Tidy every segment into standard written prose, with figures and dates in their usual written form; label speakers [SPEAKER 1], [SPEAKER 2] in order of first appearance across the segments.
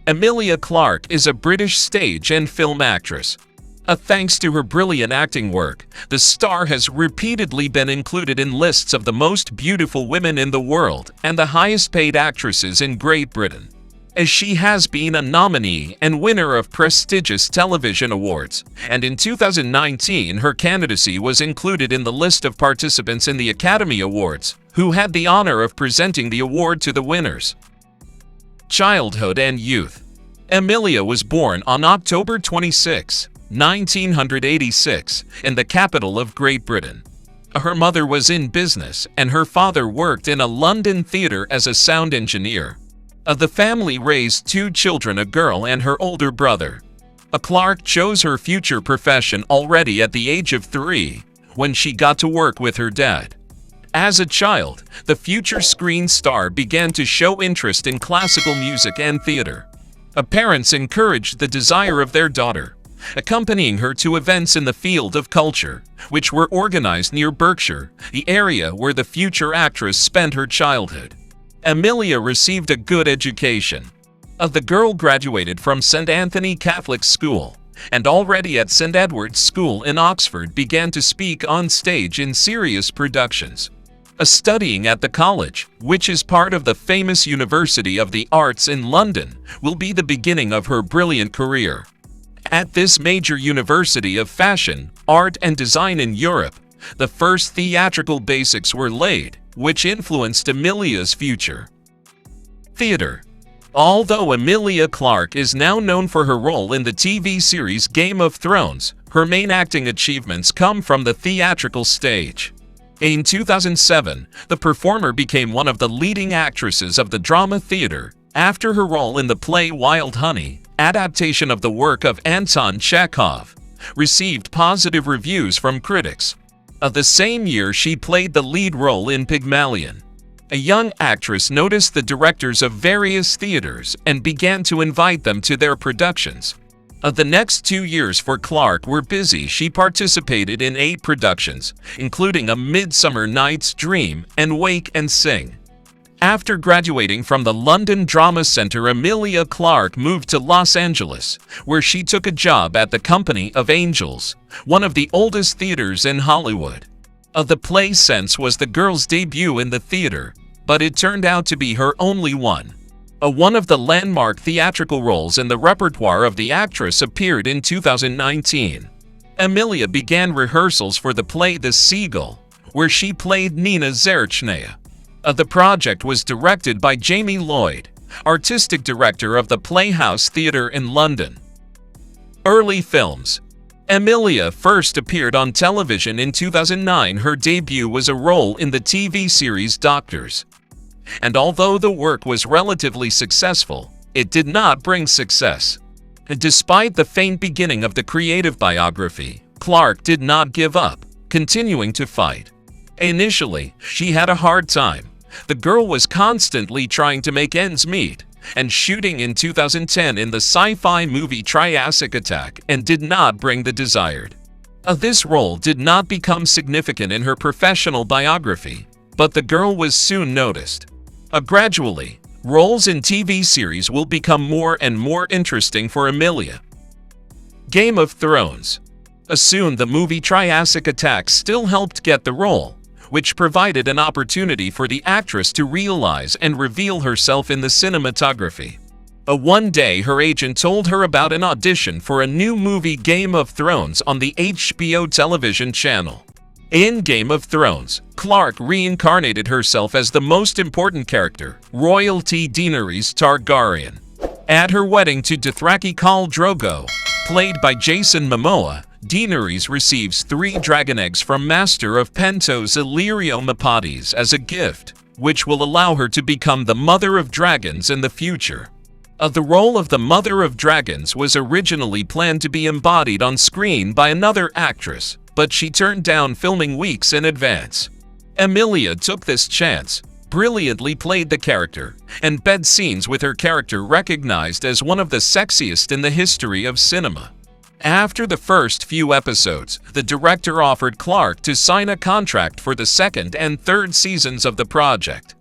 [SPEAKER 1] Emilia Clarke is a British stage and film actress. Thanks to her brilliant acting work, the star has repeatedly been included in lists of the most beautiful women in the world and the highest-paid actresses in Great Britain, as she has been a nominee and winner of prestigious television awards, and in 2019 her candidacy was included in the list of participants in the Academy Awards, who had the honor of presenting the award to the winners. Childhood and youth. Emilia was born on October 26, 1986, in the capital of Great Britain. Her mother was in business and her father worked in a London theatre as a sound engineer. The family raised two children, a girl and her older brother. Clarke chose her future profession already at the age of 3, when she got to work with her dad. As a child, the future screen star began to show interest in classical music and theater. Parents encouraged the desire of their daughter, accompanying her to events in the field of culture, which were organized near Berkshire, the area where the future actress spent her childhood. Emilia received a good education. The girl graduated from St. Anthony Catholic School, and already at St. Edward's School in Oxford began to speak on stage in serious productions. Studying at the college, which is part of the famous University of the Arts in London, will be the beginning of her brilliant career. At this major university of fashion, art and design in Europe, the first theatrical basics were laid, which influenced Emilia's future. Theater. Although Emilia Clarke is now known for her role in the TV series Game of Thrones, her main acting achievements come from the theatrical stage. In 2007, the performer became one of the leading actresses of the drama theater after her role in the play Wild Honey, adaptation of the work of Anton Chekhov, received positive reviews from critics. The same year she played the lead role in Pygmalion. A young actress noticed the directors of various theaters and began to invite them to their productions. The next 2 years for Clarke were busy. She participated in 8 productions, including A Midsummer Night's Dream and Wake and Sing. After graduating from the London Drama Centre, Emilia Clarke moved to Los Angeles, where she took a job at the Company of Angels, one of the oldest theaters in Hollywood. The play Sense was the girl's debut in the theater, but it turned out to be her only one. One of the landmark theatrical roles in the repertoire of the actress appeared in 2019. Emilia began rehearsals for the play The Seagull, where she played Nina Zerchneya. The project was directed by Jamie Lloyd, artistic director of the Playhouse Theatre in London. Early films. Emilia first appeared on television in 2009. Her debut was a role in the TV series Doctors. And although the work was relatively successful, it did not bring success. Despite the faint beginning of the creative biography, Clarke did not give up, continuing to fight. Initially, she had a hard time. The girl was constantly trying to make ends meet, and shooting in 2010 in the sci-fi movie Triassic Attack and did not bring the desired. This role did not become significant in her professional biography, but the girl was soon noticed. Gradually, roles in TV series will become more and more interesting for Emilia. Game of Thrones. Soon the movie Triassic Attack still helped get the role, which provided an opportunity for the actress to realize and reveal herself in the cinematography. One day her agent told her about an audition for a new movie, Game of Thrones, on the HBO television channel. In Game of Thrones, Clarke reincarnated herself as the most important character, royalty Daenerys Targaryen. At her wedding to Dothraki Khal Drogo, played by Jason Momoa, Daenerys receives 3 dragon eggs from Master of Pentos Illyrio Mepodes as a gift, which will allow her to become the Mother of Dragons in the future. The role of the Mother of Dragons was originally planned to be embodied on screen by another actress, but she turned down filming weeks in advance. Emilia took this chance, brilliantly played the character, and bed scenes with her character recognized as one of the sexiest in the history of cinema. After the first few episodes, the director offered Clarke to sign a contract for the 2nd and 3rd seasons of the project.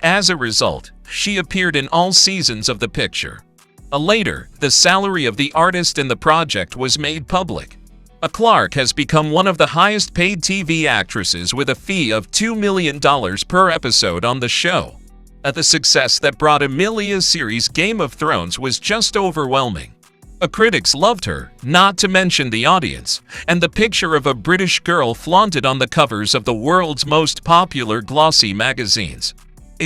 [SPEAKER 1] As a result, she appeared in all seasons of the picture. Later, the salary of the artist in the project was made public. Clarke has become one of the highest-paid TV actresses with a fee of $2 million per episode on the show. The success that brought Emilia's series Game of Thrones was just overwhelming. Critics loved her, not to mention the audience, and the picture of a British girl flaunted on the covers of the world's most popular glossy magazines.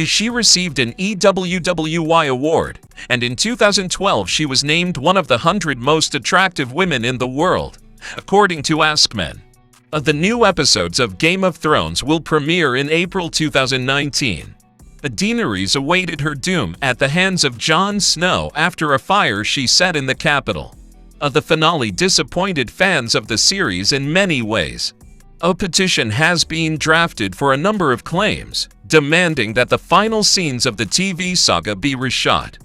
[SPEAKER 1] She received an EWWY award, and in 2012 she was named one of the 100 most attractive women in the world, according to AskMen. The new episodes of Game of Thrones will premiere in April 2019. Daenerys awaited her doom at the hands of Jon Snow after a fire she set in the capital. The finale disappointed fans of the series in many ways. A petition has been drafted for a number of claims, demanding that the final scenes of the TV saga be reshot.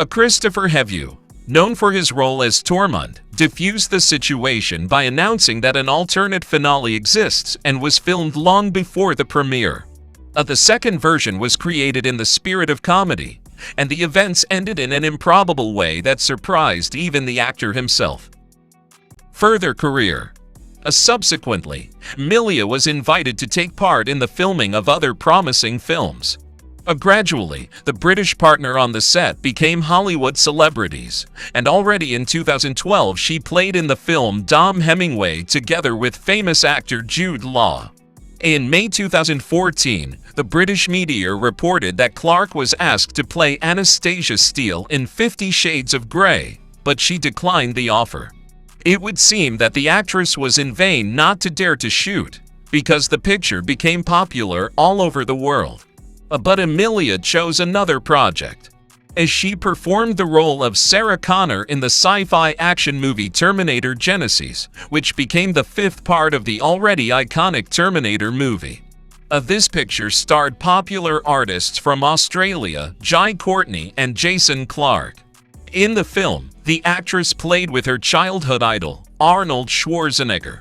[SPEAKER 1] Christopher Hevue, known for his role as Tormund, diffused the situation by announcing that an alternate finale exists and was filmed long before the premiere. The second version was created in the spirit of comedy, and the events ended in an improbable way that surprised even the actor himself. Further career. Subsequently, Emilia was invited to take part in the filming of other promising films. Gradually, the British partner on the set became Hollywood celebrities, and already in 2012 she played in the film Dom Hemingway together with famous actor Jude Law. In May 2014, the British media reported that Clarke was asked to play Anastasia Steele in 50 Shades of Grey, but she declined the offer. It would seem that the actress was in vain not to dare to shoot, because the picture became popular all over the world. But Emilia chose another project, as she performed the role of Sarah Connor in the sci-fi action movie Terminator Genisys, which became the fifth part of the already iconic Terminator movie. This picture starred popular artists from Australia, Jai Courtney and Jason Clarke. In the film, the actress played with her childhood idol, Arnold Schwarzenegger.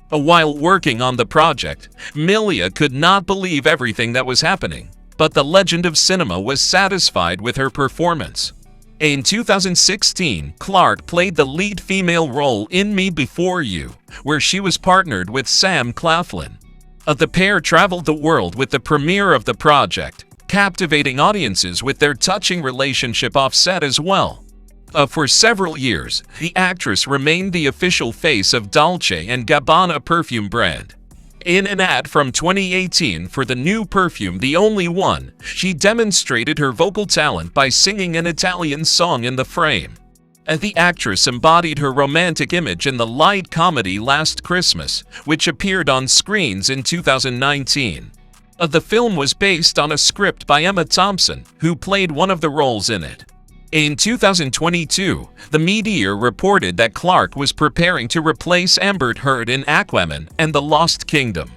[SPEAKER 1] While working on the project, Emilia could not believe everything that was happening, but the legend of cinema was satisfied with her performance. In 2016, Clarke played the lead female role in Me Before You, where she was partnered with Sam Claflin. The pair traveled the world with the premiere of the project, captivating audiences with their touching relationship off-set as well. For several years, the actress remained the official face of Dolce & Gabbana perfume brand. In an ad from 2018 for the new perfume The Only One, she demonstrated her vocal talent by singing an Italian song in the frame. The actress embodied her romantic image in the light comedy Last Christmas, which appeared on screens in 2019. The film was based on a script by Emma Thompson, who played one of the roles in it. In 2022, the media reported that Clarke was preparing to replace Amber Heard in Aquaman and the Lost Kingdom.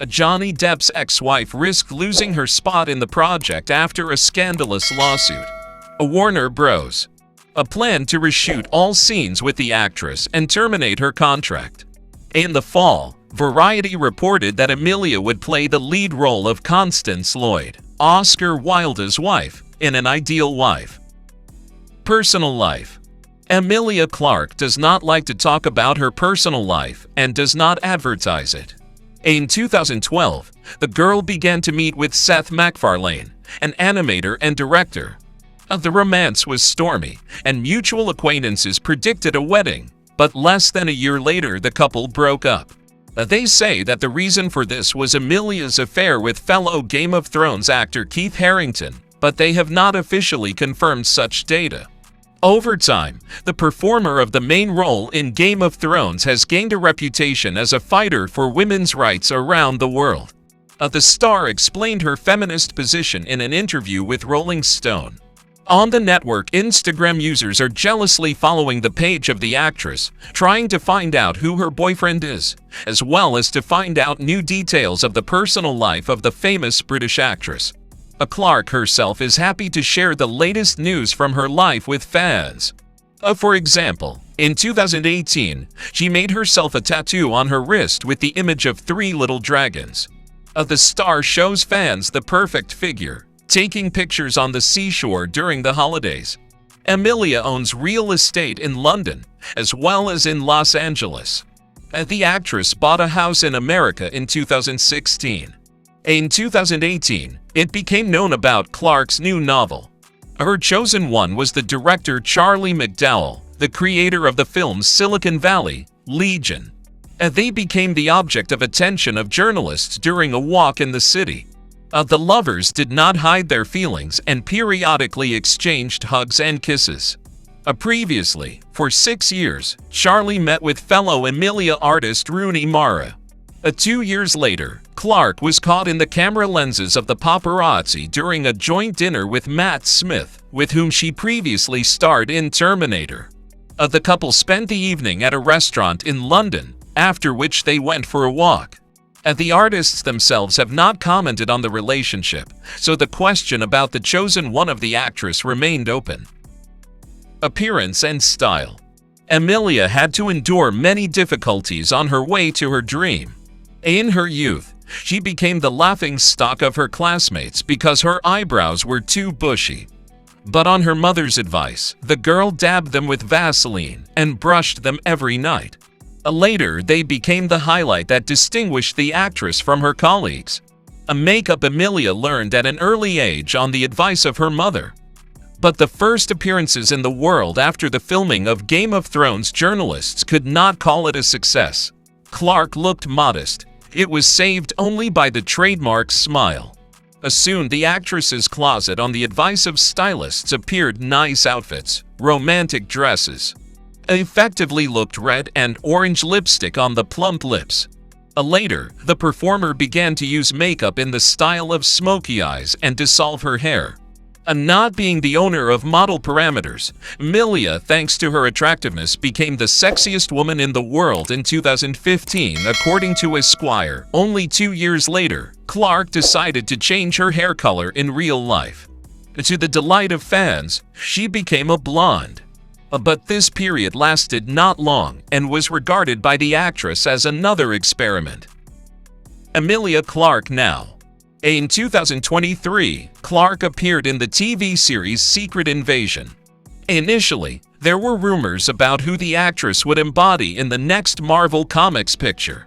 [SPEAKER 1] Johnny Depp's ex-wife risked losing her spot in the project after a scandalous lawsuit. Warner Bros. Planned to reshoot all scenes with the actress and terminate her contract. In the fall, Variety reported that Emilia would play the lead role of Constance Lloyd, Oscar Wilde's wife, in An Ideal Wife. Personal life. Emilia Clarke does not like to talk about her personal life and does not advertise it. In 2012, the girl began to meet with Seth MacFarlane, an animator and director. The romance was stormy, and mutual acquaintances predicted a wedding, but less than a year later the couple broke up. They say that the reason for this was Emilia's affair with fellow Game of Thrones actor Keith Harington, but they have not officially confirmed such data. Over time, the performer of the main role in Game of Thrones has gained a reputation as a fighter for women's rights around the world. The star explained her feminist position in an interview with Rolling Stone. On the network, Instagram users are jealously following the page of the actress, trying to find out who her boyfriend is, as well as to find out new details of the personal life of the famous British actress. Clarke herself is happy to share the latest news from her life with fans. For example, in 2018, she made herself a tattoo on her wrist with the image of 3 little dragons. The star shows fans the perfect figure, taking pictures on the seashore during the holidays. Emilia owns real estate in London, as well as in Los Angeles. The actress bought a house in America in 2016. In 2018, it became known about Clarke's new novel. Her chosen one was the director Charlie McDowell, the creator of the films Silicon Valley, Legion. They became the object of attention of journalists during a walk in the city. The lovers did not hide their feelings and periodically exchanged hugs and kisses. Previously, for 6 years, Charlie met with fellow Emilia artist Rooney Mara. 2 years later, Clarke was caught in the camera lenses of the paparazzi during a joint dinner with Matt Smith, with whom she previously starred in Terminator. The couple spent the evening at a restaurant in London, after which they went for a walk. The artists themselves have not commented on the relationship, so the question about the chosen one of the actress remained open. Appearance and style. Emilia had to endure many difficulties on her way to her dream. In her youth, she became the laughingstock of her classmates because her eyebrows were too bushy. But on her mother's advice, the girl dabbed them with Vaseline and brushed them every night. Later, they became the highlight that distinguished the actress from her colleagues. A makeup Emilia learned at an early age on the advice of her mother. But the first appearances in the world after the filming of Game of Thrones, journalists could not call it a success. Clarke looked modest. It was saved only by the trademark smile. Soon, the actress's closet on the advice of stylists appeared nice outfits, romantic dresses. Effectively looked red and orange lipstick on the plump lips. Later, the performer began to use makeup in the style of smoky eyes and dissolve her hair. Not being the owner of model parameters, Emilia, thanks to her attractiveness, became the sexiest woman in the world in 2015, according to Esquire. Only 2 years later, Clarke decided to change her hair color in real life. To the delight of fans, she became a blonde. But this period lasted not long and was regarded by the actress as another experiment. Emilia Clarke now. In 2023, Clarke appeared in the TV series Secret Invasion. Initially, there were rumors about who the actress would embody in the next Marvel Comics picture.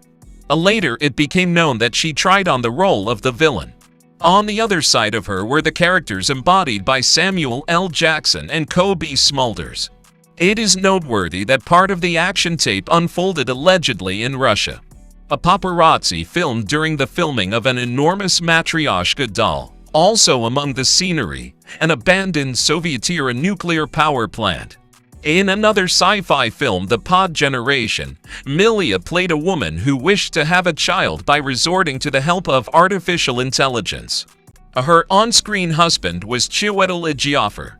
[SPEAKER 1] Later, it became known that she tried on the role of the villain. On the other side of her were the characters embodied by Samuel L. Jackson and Cobie Smulders. It is noteworthy that part of the action tape unfolded allegedly in Russia. A paparazzi filmed during the filming of an enormous Matryoshka doll. Also among the scenery, an abandoned Soviet-era nuclear power plant. In another sci-fi film, The Pod Generation, Emilia played a woman who wished to have a child by resorting to the help of artificial intelligence. Her on-screen husband was Chiwetel Ejiofor.